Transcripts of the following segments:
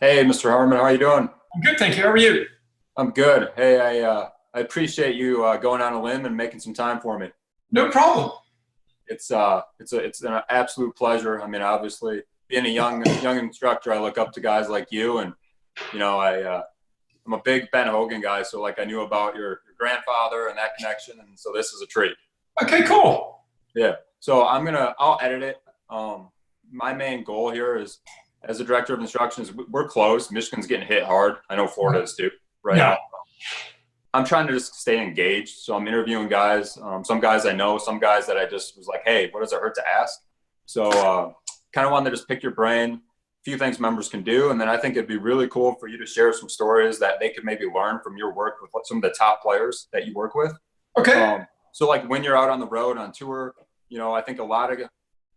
Hey, Mr. Harmon, how are you doing? I'm good, thank you. How are you? I'm good. Hey, I appreciate you going on a limb and making some time for me. No problem. It's an absolute pleasure. I mean, obviously, being a young instructor, I look up to guys like you, and I'm a big Ben Hogan guy, so like I knew about your grandfather and that connection, and so this is a treat. Okay, cool. Yeah. So I'll edit it. My main goal here is, as a director of instruction, is we're close. Michigan's getting hit hard. I know Florida is too right Yeah. now. I'm trying to just stay engaged. So I'm interviewing guys, some guys I know, some guys that I just was like, hey, what does it hurt to ask? So kind of wanted to just pick your brain, a few things members can do. And then I think it'd be really cool for you to share some stories that they could maybe learn from your work with some of the top players that you work with. Okay. So like when you're out on the road on tour, I think a lot of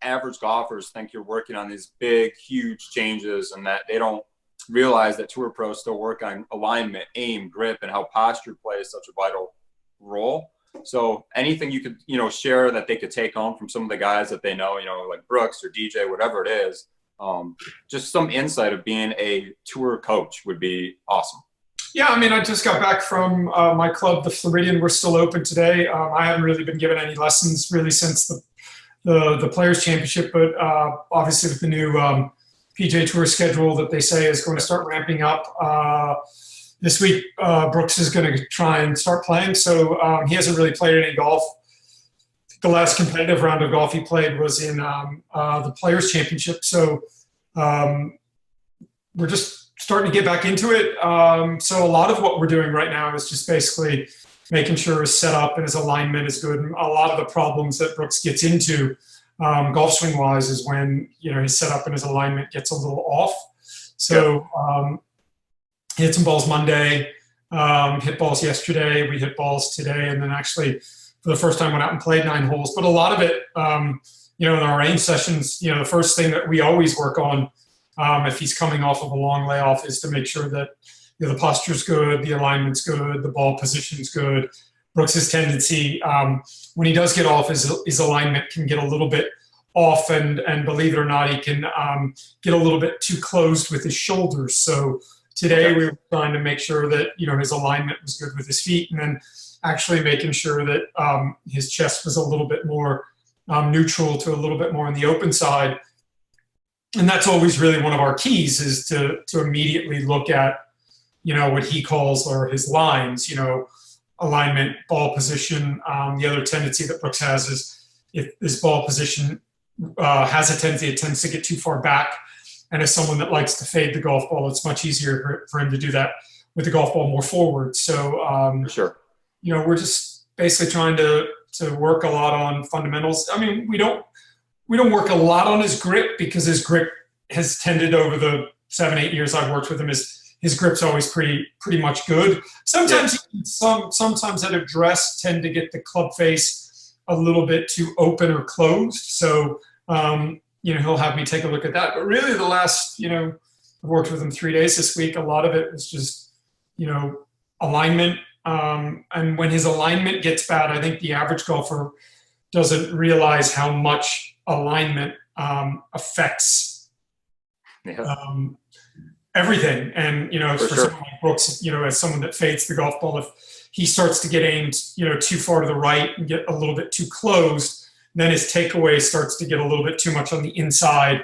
average golfers think you're working on these big, huge changes and that they don't realize that tour pros still work on alignment, aim, grip, and how posture plays such a vital role. So anything you could, share that they could take home from some of the guys that they know, like Brooks or DJ, whatever it is, just some insight of being a tour coach would be awesome. Yeah, I mean, I just got back from my club, the Floridian. We're still open today. I haven't really been given any lessons really since the Players Championship, but obviously with the new PJ Tour schedule that they say is going to start ramping up this week, Brooks is going to try and start playing. So he hasn't really played any golf. The last competitive round of golf he played was in the Players Championship. So we're just starting to get back into it. So a lot of what we're doing right now is just basically making sure his setup and his alignment is good. And a lot of the problems that Brooks gets into golf swing wise is when, his setup and his alignment gets a little off. So he hit some balls Monday, hit balls yesterday. We hit balls today. And then actually for the first time went out and played 9 holes. But a lot of it, in our range sessions, the first thing that we always work on if he's coming off of a long layoff is to make sure that the posture's good, the alignment's good, the ball position's good. Brooks's tendency when he does get off, his alignment can get a little bit off, and believe it or not, he can get a little bit too closed with his shoulders. So today we were trying to make sure that his alignment was good with his feet, and then actually making sure that his chest was a little bit more neutral to a little bit more on the open side. And that's always really one of our keys, is to immediately look at what he calls or his lines, alignment, ball position. The other tendency that Brooks has is if his ball position has a tendency, it tends to get too far back. And as someone that likes to fade the golf ball, it's much easier for him to do that with the golf ball more forward. So, Sure. We're just basically trying to work a lot on fundamentals. I mean, we don't work a lot on his grip, because his grip has tended over the 7-8 years I've worked with him, his grip's always pretty much good. Sometimes sometimes at address tend to get the club face a little bit too open or closed. So he'll have me take a look at that. But really the last, I've worked with him 3 days this week. A lot of it was just, alignment. And when his alignment gets bad, I think the average golfer doesn't realize how much alignment affects everything. And, for someone like Brooks, as someone that fades the golf ball, if he starts to get aimed, too far to the right and get a little bit too closed, then his takeaway starts to get a little bit too much on the inside.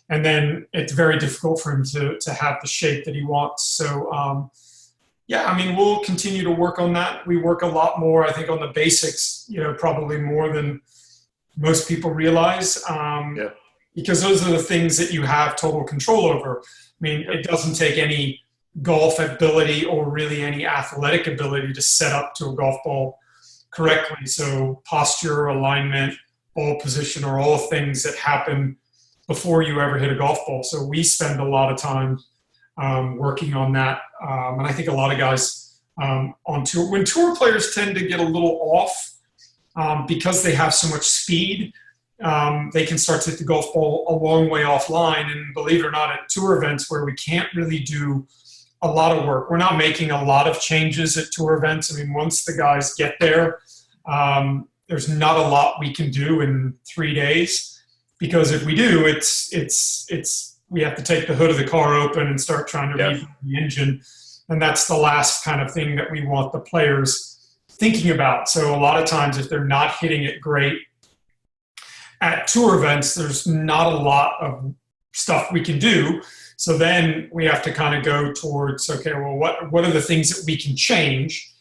And then it's very difficult for him to have the shape that he wants. So, we'll continue to work on that. We work a lot more, I think, on the basics, probably more than most people realize, because those are the things that you have total control over. I mean, it doesn't take any golf ability or really any athletic ability to set up to a golf ball correctly. So posture, alignment, ball position are all things that happen before you ever hit a golf ball. So we spend a lot of time working on that. And I think a lot of guys on tour, when tour players tend to get a little off because they have so much speed, they can start to hit the golf ball a long way offline. And believe it or not, at tour events where we can't really do a lot of work, we're not making a lot of changes at tour events. I mean, once the guys get there, there's not a lot we can do in 3 days, because if we do, it's we have to take the hood of the car open and start trying to reboot the engine. And that's the last kind of thing that we want the players thinking about. So a lot of times if they're not hitting it great at tour events, there's not a lot of stuff we can do. So then we have to kind of go towards, okay, well, what are the things that we can change?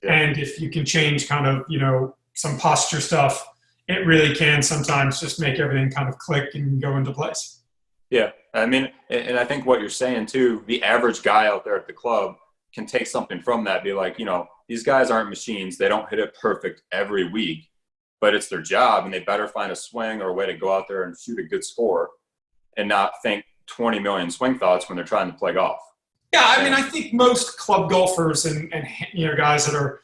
Yeah. And if you can change kind of, some posture stuff, it really can sometimes just make everything kind of click and go into place. Yeah. I mean, and I think what you're saying too, the average guy out there at the club can take something from that, be like, these guys aren't machines. They don't hit it perfect every week, but it's their job, and they better find a swing or a way to go out there and shoot a good score and not think 20 million swing thoughts when they're trying to play golf. Yeah. I mean, I think most club golfers and guys that are,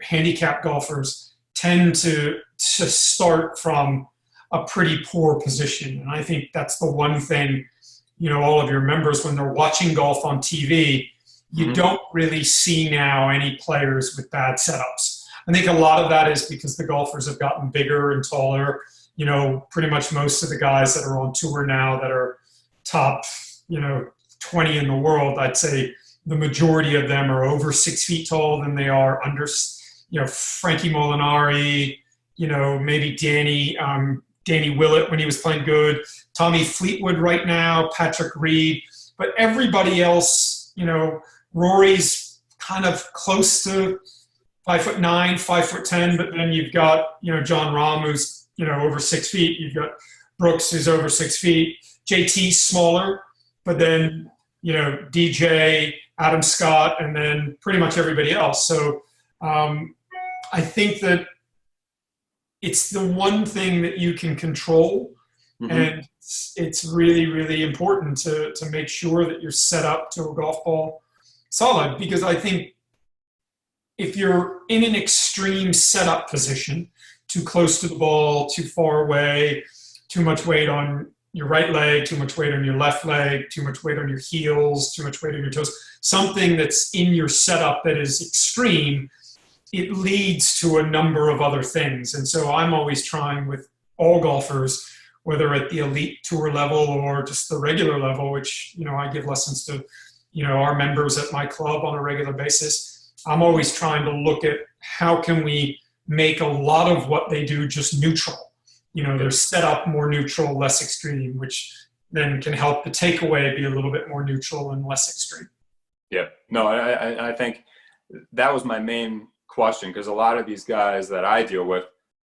handicap golfers tend to start from a pretty poor position. And I think that's the one thing, all of your members, when they're watching golf on TV, you don't really see now any players with bad setups. I think a lot of that is because the golfers have gotten bigger and taller. Pretty much most of the guys that are on tour now that are top, 20 in the world, I'd say the majority of them are over 6 feet tall than they are under, Frankie Molinari, maybe Danny Willett when he was playing good, Tommy Fleetwood right now, Patrick Reed, but everybody else, Rory's kind of close to 5'9", 5'10", but then you've got, John Rahm, who's, over 6 feet. You've got Brooks, who's over 6 feet. JT's smaller, but then, DJ, Adam Scott, and then pretty much everybody else. So I think that it's the one thing that you can control. And it's really, really important to make sure that you're set up to a golf ball solid, because I think if you're in an extreme setup position, too close to the ball, too far away, too much weight on your right leg, too much weight on your left leg, too much weight on your heels, too much weight on your toes, something that's in your setup that is extreme, it leads to a number of other things. And so I'm always trying with all golfers, whether at the elite tour level or just the regular level, which, I give lessons to, our members at my club on a regular basis. I'm always trying to look at how can we make a lot of what they do just neutral. They're set up more neutral, less extreme, which then can help the takeaway be a little bit more neutral and less extreme. Yeah, no, I think that was my main question, because a lot of these guys that I deal with,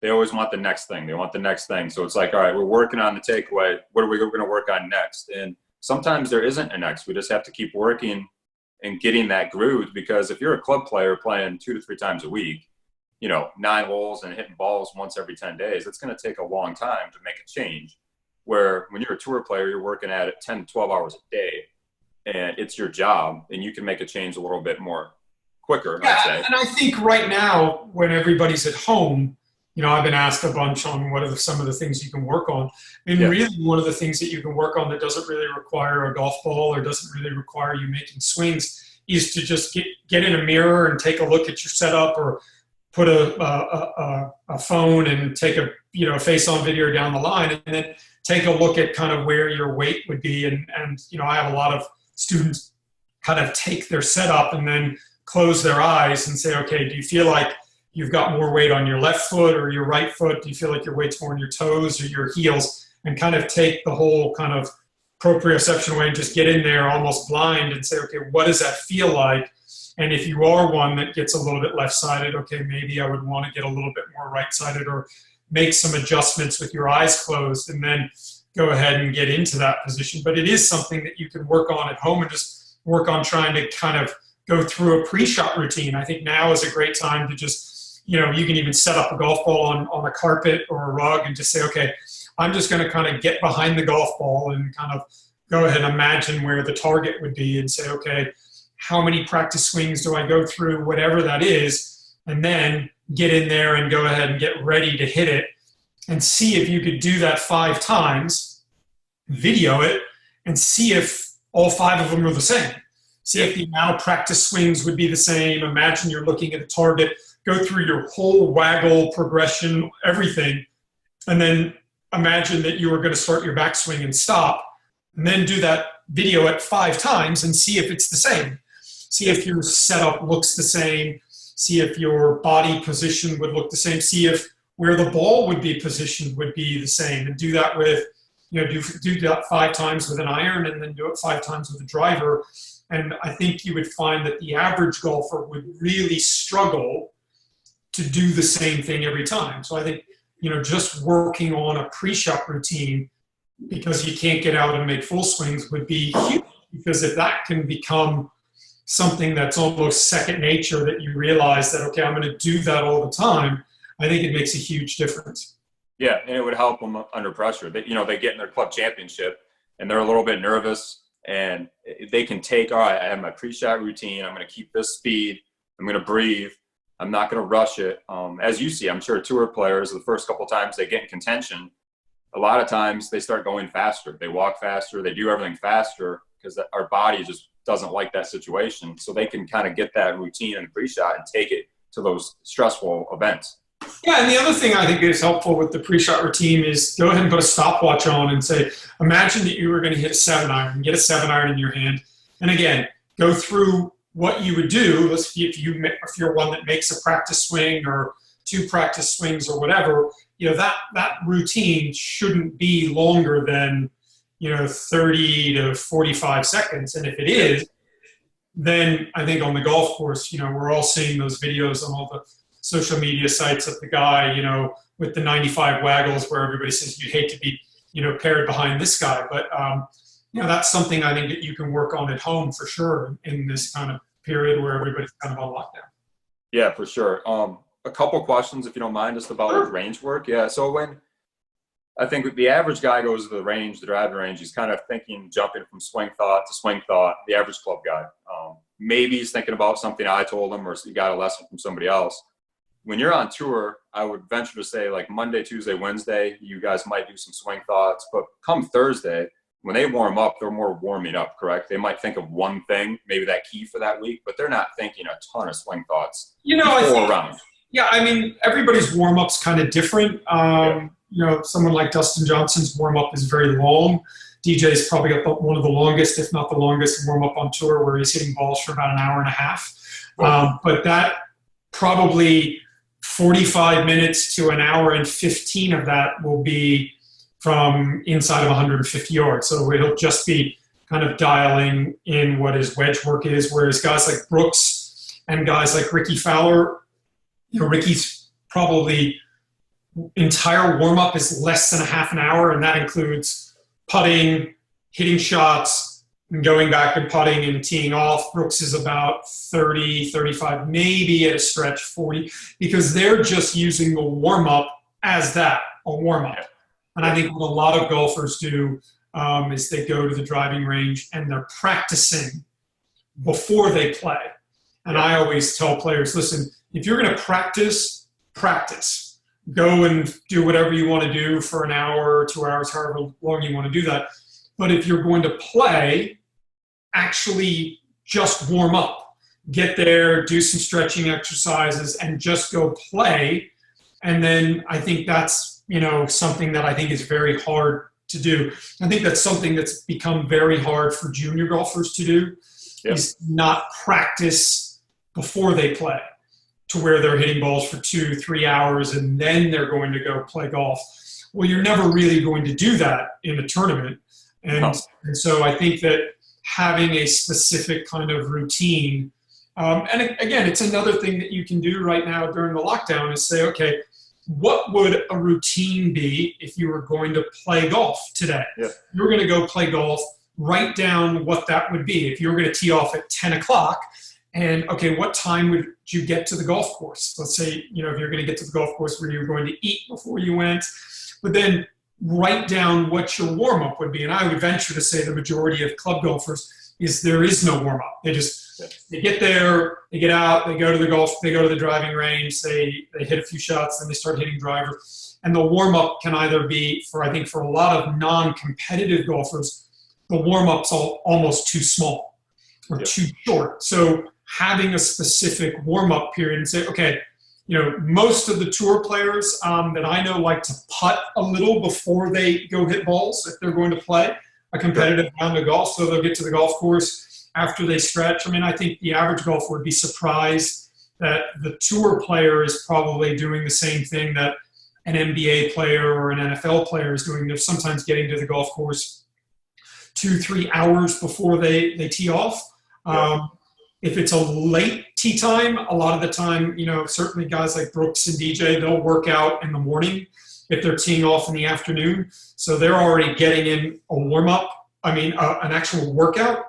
they always want the next thing. They want the next thing. So it's like, all right, we're working on the takeaway. What are we going to work on next? And sometimes there isn't a next. We just have to keep working and getting that groove, because if you're a club player playing 2 to 3 times a week, 9 holes and hitting balls once every 10 days, it's going to take a long time to make a change. Where when you're a tour player, you're working at it 10 to 12 hours a day, and it's your job, and you can make a change a little bit more quicker, I'd say. And I think right now, when everybody's at home, I've been asked a bunch on what are some of the things you can work on. Really one of the things that you can work on that doesn't really require a golf ball or doesn't really require you making swings is to just get in a mirror and take a look at your setup, or put a phone and take a face-on video down the line, and then take a look at kind of where your weight would be. And I have a lot of students kind of take their setup and then close their eyes and say, okay, do you feel like you've got more weight on your left foot or your right foot? Do you feel like your weight's more on your toes or your heels? And kind of take the whole kind of proprioception away and just get in there almost blind and say, okay, what does that feel like? And if you are one that gets a little bit left-sided, okay, maybe I would want to get a little bit more right-sided, or make some adjustments with your eyes closed, and then go ahead and get into that position. But it is something that you can work on at home and just work on trying to kind of go through a pre-shot routine. I think now is a great time to just, you can even set up a golf ball on a carpet or a rug and just say, okay, I'm just going to kind of get behind the golf ball and kind of go ahead and imagine where the target would be, and say, okay, how many practice swings do I go through, whatever that is, and then get in there and go ahead and get ready to hit it, and see if you could do that 5 times, video it, and see if all 5 of them are the same. See if the amount of practice swings would be the same. Imagine you're looking at a target, go through your whole waggle progression, everything, and then imagine that you were going to start your backswing and stop. and then do that video at 5 times and see if it's the same. See if your setup looks the same. See if your body position would look the same. See if where the ball would be positioned would be the same. And do that with, do that 5 times with an iron, and then do it 5 times with a driver. And I think you would find that the average golfer would really struggle to do the same thing every time. So I think, just working on a pre-shot routine, because you can't get out and make full swings, would be huge. Because if that can become something that's almost second nature, that you realize that, okay, I'm going to do that all the time, I think it makes a huge difference. Yeah, and it would help them under pressure. They get in their club championship and they're a little bit nervous, and they can take, all right, I have my pre-shot routine. I'm going to keep this speed. I'm going to breathe. I'm not going to rush it. As you see, I'm sure tour players, the first couple times they get in contention, a lot of times they start going faster. They walk faster. They do everything faster because our body just doesn't like that situation. So they can kind of get that routine in the pre-shot and take it to those stressful events. Yeah, and the other thing I think is helpful with the pre-shot routine is go ahead and put a stopwatch on and say, imagine that you were going to hit a 7-iron, get a 7-iron in your hand. And again, go through what you would do. If you're one that makes a practice swing or 2 practice swings or whatever, that routine shouldn't be longer than 30 to 45 seconds. And if it is, then I think on the golf course, we're all seeing those videos on all the social media sites of the guy, with the 95 waggles, where everybody says you hate to be, paired behind this guy. But, that's something I think that you can work on at home for sure in this kind of period where everybody's kind of on lockdown. Yeah, for sure. A couple questions, if you don't mind, just about range work. Yeah. So when I think the average guy goes to the range, the driving range, he's kind of thinking, jumping from swing thought to swing thought, the average club guy. Maybe he's thinking about something I told him, or he got a lesson from somebody else. When you're on tour, I would venture to say like Monday, Tuesday, Wednesday, you guys might do some swing thoughts, but come Thursday, when they warm up, they're more warming up, correct? They might think of one thing, maybe that key for that week, but they're not thinking a ton of swing thoughts before a round. Yeah, I mean, everybody's warm-up's kind of different. Someone like Dustin Johnson's warm-up is very long. DJ's probably got one of the longest, if not the longest, warm-up on tour, where he's hitting balls for about an hour and a half. But that probably 45 minutes to an hour and 15 of that will be from inside of 150 yards. So he'll just be kind of dialing in what his wedge work is, whereas guys like Brooks and guys like Ricky Fowler, Ricky's probably entire warm-up is less than a half an hour, and that includes putting, hitting shots, and going back and putting and teeing off. Brooks is about 30, 35, maybe at a stretch 40, because they're just using the warm-up as that, a warm-up. And I think what a lot of golfers do is they go to the driving range and they're practicing before they play. And I always tell players, listen, if you're going to practice, practice. Go and do whatever you want to do for an hour or 2 hours, however long you want to do that. But if you're going to play, actually just warm up. Get there, do some stretching exercises, and just go play. And then I think that's, something that I think is very hard to do. I think that's something that's become very hard for junior golfers to do, is not practice before they play, to where they're hitting balls for 2-3 hours and then they're going to go play golf. Well, you're never really going to do that in a tournament. And so I think that having a specific kind of routine, and again, it's another thing that you can do right now during the lockdown is say, okay, what would a routine be if you were going to play golf today? Yeah. You're going to go play golf, write down what that would be. If you were going to tee off at 10 o'clock, and okay, what time would you get to the golf course? Let's say, if you're going to get to the golf course, where you're going to eat before you went, but then write down what your warm-up would be. And I would venture to say the majority of club golfers is there is no warm-up. They get there, they get out, they go to the driving range, they hit a few shots, then they start hitting drivers. And the warm-up can either be, for a lot of non-competitive golfers, the warm-up's almost too small or too short. So having a specific warm-up period and say, okay, most of the tour players that I know like to putt a little before they go hit balls if they're going to play. a competitive round of golf. So they'll get to the golf course after they stretch. I mean, I think the average golfer would be surprised that the tour player is probably doing the same thing that an NBA player or an NFL player is doing. They're sometimes getting to the golf course 2-3 hours before they tee off. If it's a late tee time, a lot of the time, certainly guys like Brooks and DJ, they'll work out in the morning if they're teeing off in the afternoon. So they're already getting in a warm-up, an actual workout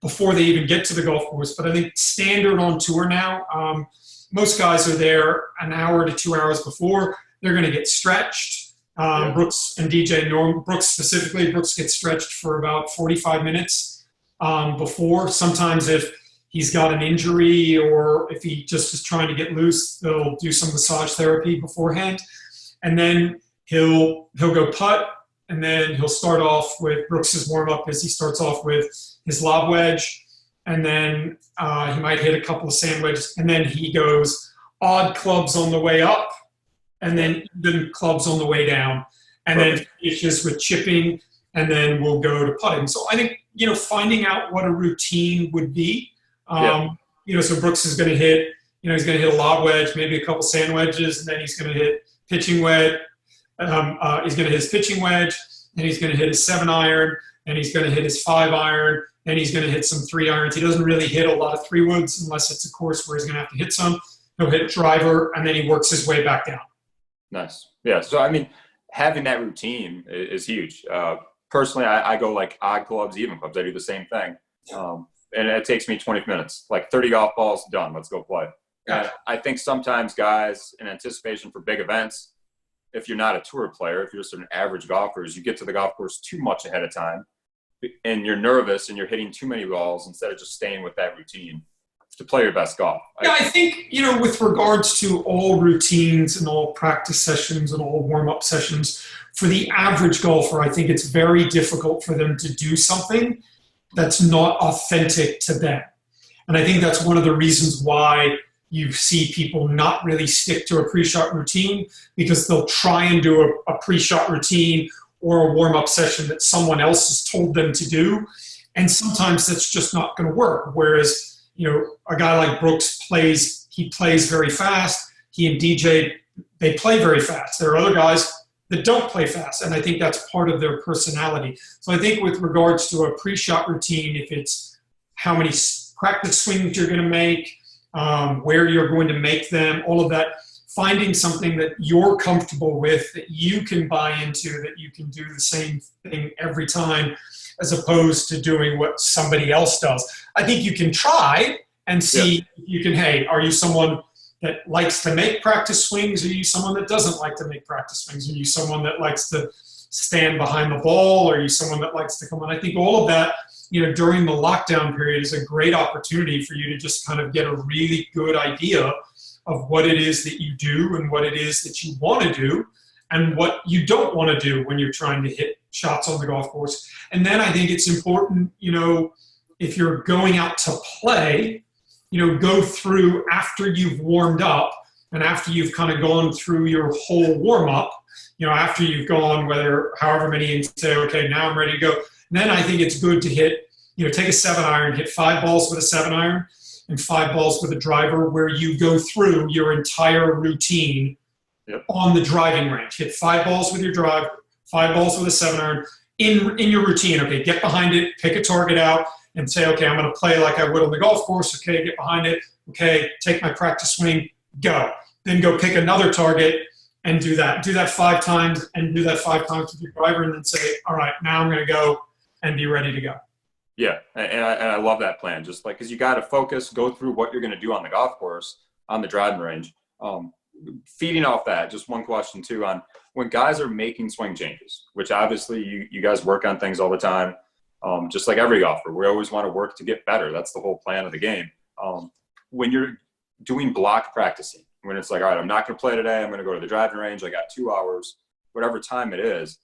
before they even get to the golf course. But I think standard on tour now, most guys are there an hour to 2 hours before. They're going to get stretched. Brooks and DJ, Brooks specifically, Brooks gets stretched for about 45 minutes before. Sometimes if he's got an injury or if he just is trying to get loose, they'll do some massage therapy beforehand. And then he'll go putt, and then he'll start off with Brooks's warm-up as he starts off with his lob wedge, and then he might hit a couple of sand wedges, and then he goes odd clubs on the way up, and then even clubs on the way down, and then finishes with chipping, and then we'll go to putting. So I think, finding out what a routine would be, so Brooks is going to hit, he's going to hit a lob wedge, maybe a couple sand wedges, and then he's going to hit pitching wedge. He's going to hit his pitching wedge, and he's going to hit his 7-iron, and he's going to hit his 5-iron, and he's going to hit some 3-irons. He doesn't really hit a lot of 3-woods unless it's a course where he's going to have to hit some. He'll hit driver, and then he works his way back down. Nice. Yeah. So, having that routine is huge. Personally, I go like odd clubs, even clubs. I do the same thing. And it takes me 20 minutes, like 30 golf balls, done. Let's go play. And I think sometimes guys, in anticipation for big events, if you're not a tour player, if you're just an average golfer, you get to the golf course too much ahead of time, and you're nervous and you're hitting too many balls instead of just staying with that routine to play your best golf. Yeah, I think, with regards to all routines and all practice sessions and all warm-up sessions, for the average golfer, I think it's very difficult for them to do something that's not authentic to them. And I think that's one of the reasons why you see people not really stick to a pre-shot routine, because they'll try and do a pre-shot routine or a warm-up session that someone else has told them to do. And sometimes that's just not going to work. Whereas, a guy like Brooks plays very fast. He and DJ, they play very fast. There are other guys that don't play fast, and I think that's part of their personality. So I think with regards to a pre-shot routine, if it's how many practice swings you're going to make, where you're going to make them, all of that, finding something that you're comfortable with, that you can buy into, that you can do the same thing every time, as opposed to doing what somebody else does. I think you can try and see if you can, hey, are you someone that likes to make practice swings? Are you someone that doesn't like to make practice swings? Are you someone that likes to stand behind the ball? Are you someone that likes to come on? I think all of that, during the lockdown period is a great opportunity for you to just kind of get a really good idea of what it is that you do and what it is that you want to do and what you don't want to do when you're trying to hit shots on the golf course. And then I think it's important, if you're going out to play, go through after you've warmed up and after you've kind of gone through your whole warm up, after you've gone however many and say, okay, now I'm ready to go. And then I think it's good to hit, take a 7-iron, hit 5 balls with a 7-iron and 5 balls with a driver, where you go through your entire routine on the driving range. Hit 5 balls with your drive, 5 balls with a 7-iron in your routine. Okay, get behind it, pick a target out, and say, okay, I'm going to play like I would on the golf course. Okay, get behind it. Okay, take my practice swing, go. Then go pick another target and do that. Do that 5 times and do that 5 times with your driver, and then say, all right, now I'm going to go and be ready to go. Yeah, and I love that plan. Just like, because you got to focus, go through what you're going to do on the golf course, on the driving range. Feeding off that, just one question too, on when guys are making swing changes, which obviously you guys work on things all the time. Just like every golfer, we always want to work to get better. That's the whole plan of the game. When you're doing block practicing, when it's like, all right, I'm not going to play today, I'm going to go to the driving range, I got 2 hours, whatever time it is,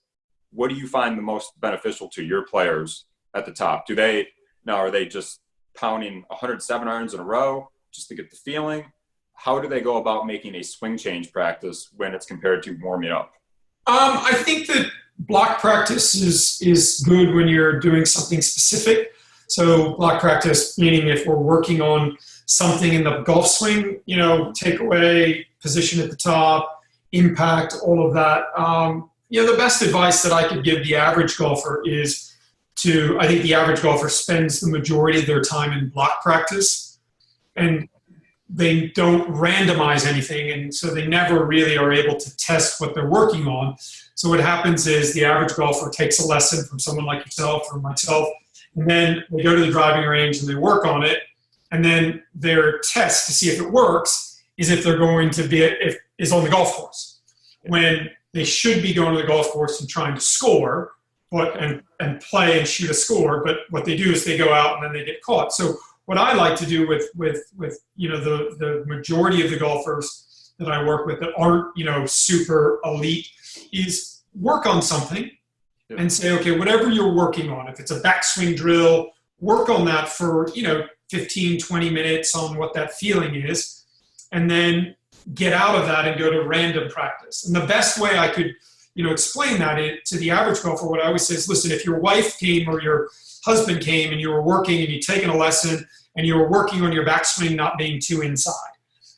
what do you find the most beneficial to your players at the top? Are they just pounding 107 irons in a row just to get the feeling? How do they go about making a swing change practice when it's compared to warming up? I think that block practice is good when you're doing something specific. So block practice, meaning if we're working on something in the golf swing, takeaway, position at the top, impact, all of that. The best advice that I could give the average golfer is I think the average golfer spends the majority of their time in block practice, and they don't randomize anything, and so they never really are able to test what they're working on. So what happens is the average golfer takes a lesson from someone like yourself or myself, and then they go to the driving range and they work on it, and then their test to see if it works is if they're going to is on the golf course, when they should be going to the golf course and trying to score, and play and shoot a score. But what they do is they go out and then they get caught. So what I like to do with the majority of the golfers that I work with that aren't super elite is work on something and say, okay, whatever you're working on, if it's a backswing drill, work on that for 15, 20 minutes on what that feeling is, and then get out of that and go to random practice. And the best way I could explain that to the average golfer, what I always say is, listen, if your wife came or your husband came and you were working and you'd taken a lesson and you were working on your backswing not being too inside,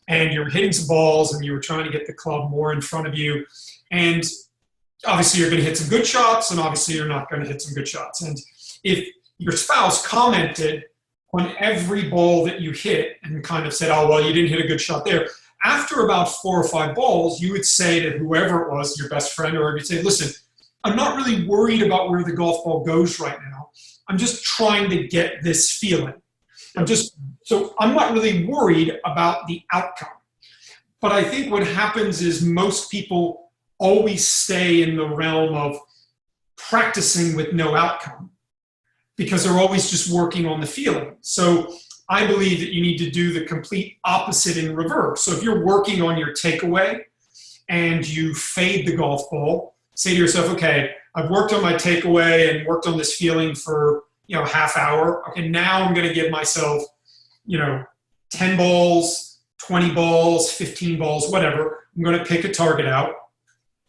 and you're hitting some balls and you were trying to get the club more in front of you, and obviously you're going to hit some good shots and obviously you're not going to hit some good shots. And if your spouse commented on every ball that you hit and kind of said, oh, well, you didn't hit a good shot there, after about 4 or 5 balls, you would say to whoever it was, your best friend, or you'd say, listen, I'm not really worried about where the golf ball goes right now. I'm just trying to get this feeling. So I'm not really worried about the outcome. But I think what happens is most people always stay in the realm of practicing with no outcome because they're always just working on the feeling. So I believe that you need to do the complete opposite in reverse. So if you're working on your takeaway and you fade the golf ball, say to yourself, okay, I've worked on my takeaway and worked on this feeling for, half hour. Okay, now I'm going to give myself, 10 balls, 20 balls, 15 balls, whatever. I'm going to pick a target out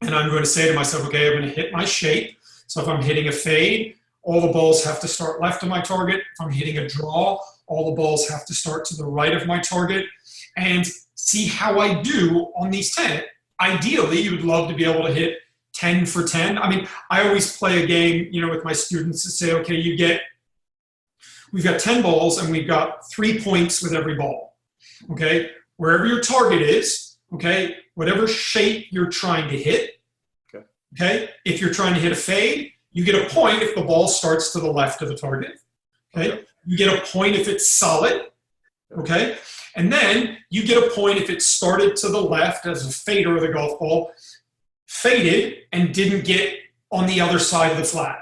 and I'm going to say to myself, okay, I'm going to hit my shape. So if I'm hitting a fade, all the balls have to start left of my target. If I'm hitting a draw, all the balls have to start to the right of my target, and see how I do on these 10. Ideally, you would love to be able to hit 10 for 10. I mean, I always play a game, with my students to say, okay, we've got 10 balls and we've got 3 points with every ball. Okay, wherever your target is, okay, whatever shape you're trying to hit, okay, if you're trying to hit a fade, you get a point if the ball starts to the left of the target. Okay. You get a point if it's solid, okay? And then you get a point if it started to the left as a fader of the golf ball, faded, and didn't get on the other side of the flag,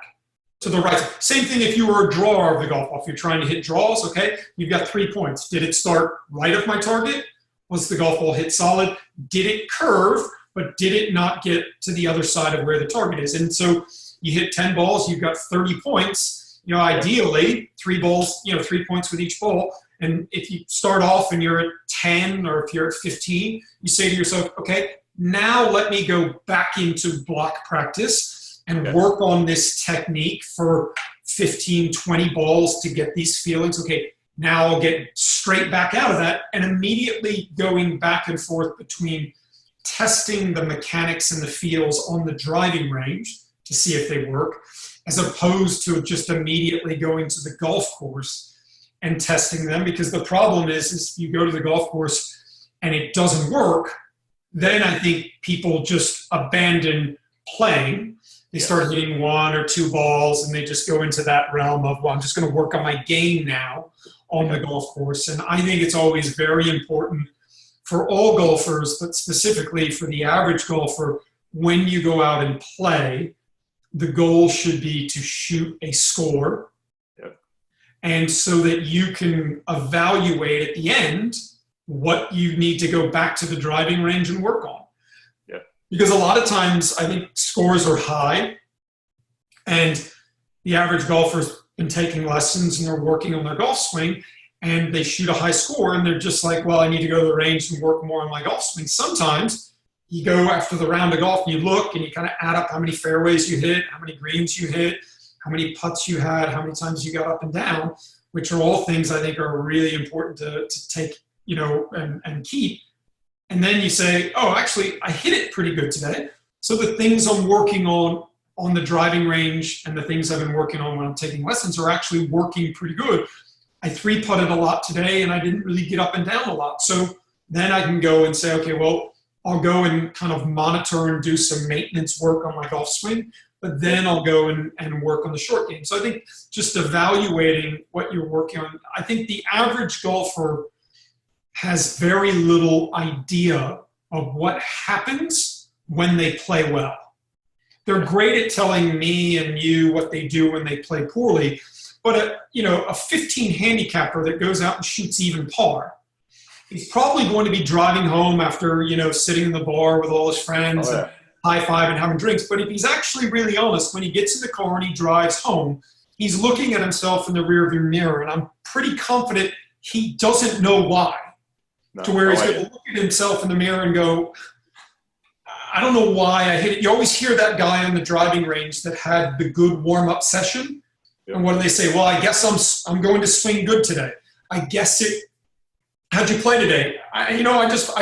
to the right. Same thing if you were a drawer of the golf ball. If you're trying to hit draws, okay, you've got 3 points. Did it start right of my target? Was the golf ball hit solid? Did it curve, but did it not get to the other side of where the target is? And so you hit 10 balls, you've got 30 points. Ideally, 3 balls, 3 points with each ball. And if you start off and you're at 10 or if you're at 15, you say to yourself, okay, now let me go back into block practice and work on this technique for 15, 20 balls to get these feelings. Okay, now I'll get straight back out of that, and immediately going back and forth between testing the mechanics and the feels on the driving range to see if they work, as opposed to just immediately going to the golf course and testing them. Because the problem is you go to the golf course and it doesn't work, then I think people just abandon playing. They start hitting 1 or 2 balls and they just go into that realm of, well, I'm just going to work on my game now on the golf course. And I think it's always very important for all golfers, but specifically for the average golfer, when you go out and play, the goal should be to shoot a score. And so that you can evaluate at the end what you need to go back to the driving range and work on. Because a lot of times I think scores are high and the average golfer's been taking lessons and they're working on their golf swing and they shoot a high score and they're just like, well, I need to go to the range and work more on my golf swing. Sometimes you go after the round of golf and you look and you kind of add up how many fairways you hit, how many greens you hit, how many putts you had, how many times you got up and down, which are all things I think are really important to take, and keep. And then you say, oh, actually, I hit it pretty good today. So the things I'm working on the driving range and the things I've been working on when I'm taking lessons are actually working pretty good. I 3-putted a lot today and I didn't really get up and down a lot. So then I can go and say, okay, well, I'll go and kind of monitor and do some maintenance work on my golf swing, but then I'll go and work on the short game. So I think just evaluating what you're working on. I think the average golfer has very little idea of what happens when they play well. They're great at telling me and you what they do when they play poorly, but a 15 handicapper that goes out and shoots even par, he's probably going to be driving home after, sitting in the bar with all his friends and high-five and having drinks. But if he's actually really honest, when he gets in the car and he drives home, he's looking at himself in the rearview mirror, and I'm pretty confident he doesn't know why. To where he's going to look at himself in the mirror and go, I don't know why I hit it. You always hear that guy on the driving range that had the good warm-up session. Yep. And what do they say? Well, I guess I'm going to swing good today. I guess it. How'd you play today? I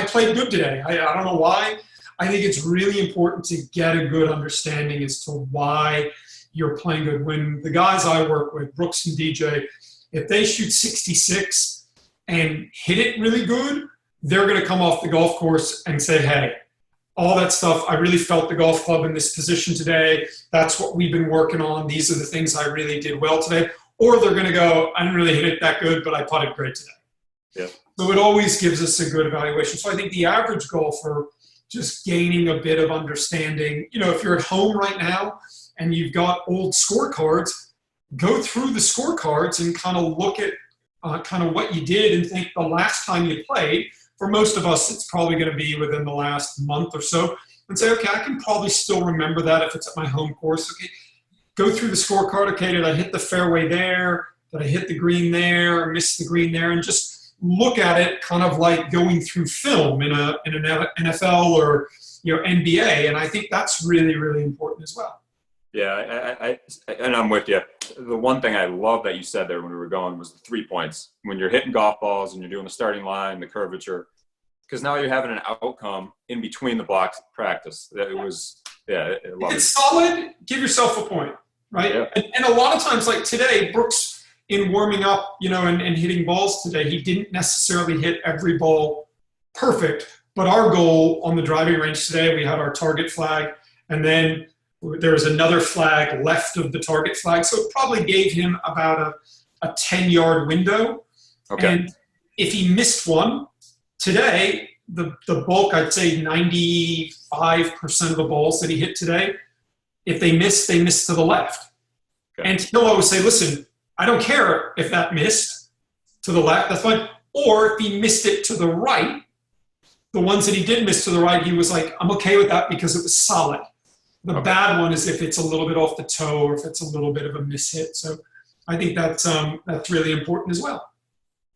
played good today. I don't know why. I think it's really important to get a good understanding as to why you're playing good. When the guys I work with, Brooks and DJ, if they shoot 66 and hit it really good, they're going to come off the golf course and say, hey, all that stuff, I really felt the golf club in this position today. That's what we've been working on. These are the things I really did well today. Or they're going to go, I didn't really hit it that good, but I putted great today. Yeah. So it always gives us a good evaluation. So I think the average golfer just gaining a bit of understanding, if you're at home right now and you've got old scorecards, go through the scorecards and kind of look at kind of what you did and think the last time you played. For most of us, it's probably going to be within the last month or so, and say, okay, I can probably still remember that if it's at my home course. Okay, go through the scorecard. Okay, did I hit the fairway there? Did I hit the green there? Or miss the green there? And just look at it kind of like going through film in an NFL or NBA. And I think that's really, really important as well. Yeah, and I'm with you. The one thing I love that you said there when we were going was the 3 points. When you're hitting golf balls and you're doing the starting line, the curvature, because now you're having an outcome in between the blocks of practice. It was, I love it. It's solid, give yourself a point, right? Yeah. And a lot of times, like today, Brooks, in warming up, and hitting balls today, he didn't necessarily hit every ball perfect. But our goal on the driving range today, we had our target flag, and then there was another flag left of the target flag. So it probably gave him about a 10-yard window. Okay. And if he missed one today, the bulk, I'd say 95% of the balls that he hit today, if they missed to the left. Okay. And he'll always say, listen, I don't care if that missed to the left, that's fine. Or if he missed it to the right, the ones that he did miss to the right, he was like, I'm okay with that because it was solid. The bad one is if it's a little bit off the toe or if it's a little bit of a mishit. So I think that's really important as well.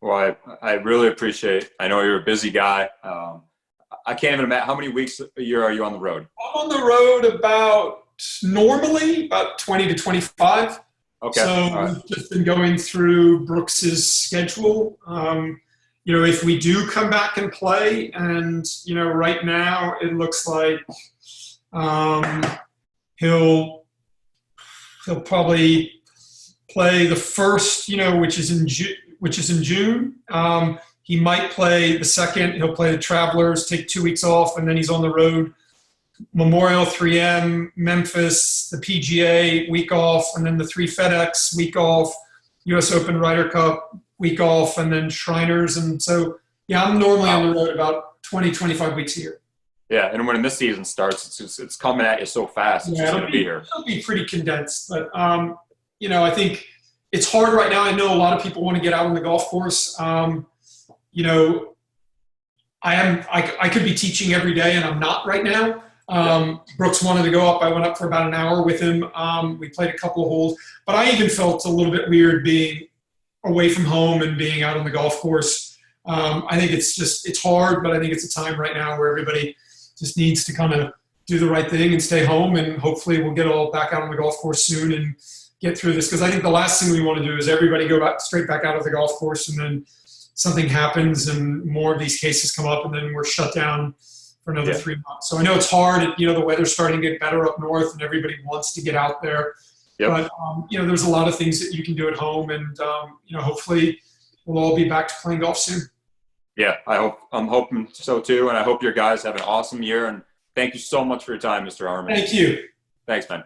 Well, I really appreciate. I know you're a busy guy. I can't even imagine how many weeks a year are you on the road? I'm on the road normally about 20 to 25. Okay. So we've just been going through Brooks's schedule. If we do come back and play, and right now it looks like he'll probably play the first, which is in June. He might play the second. He'll play the Travelers, take 2 weeks off, and then he's on the road. Memorial, 3M, Memphis, the PGA, week off, and then the 3 FedEx, week off, US Open Ryder Cup, week off, and then Shriners. And so, I'm normally on the road about 20, 25 weeks a year. Yeah, and when this season starts, it's coming at you so fast. It's just going to be here. It'll be pretty condensed. But, I think it's hard right now. I know a lot of people want to get out on the golf course. I could be teaching every day, and I'm not right now. Brooks wanted to go up. I went up for about an hour with him. We played a couple of holes. But I even felt a little bit weird being away from home and being out on the golf course. I think it's hard, but I think it's a time right now where everybody just needs to kind of do the right thing and stay home, and hopefully we'll get all back out on the golf course soon and get through this. Because I think the last thing we want to do is everybody go back straight back out of the golf course, and then something happens and more of these cases come up, and then we're shut down for another 3 months. So I know it's hard. The weather's starting to get better up north, and everybody wants to get out there. Yep. But there's a lot of things that you can do at home, and hopefully we'll all be back to playing golf soon. Yeah, I'm hoping so too, and I hope your guys have an awesome year. And thank you so much for your time, Mr. Harmon. Thank you. Thanks, man.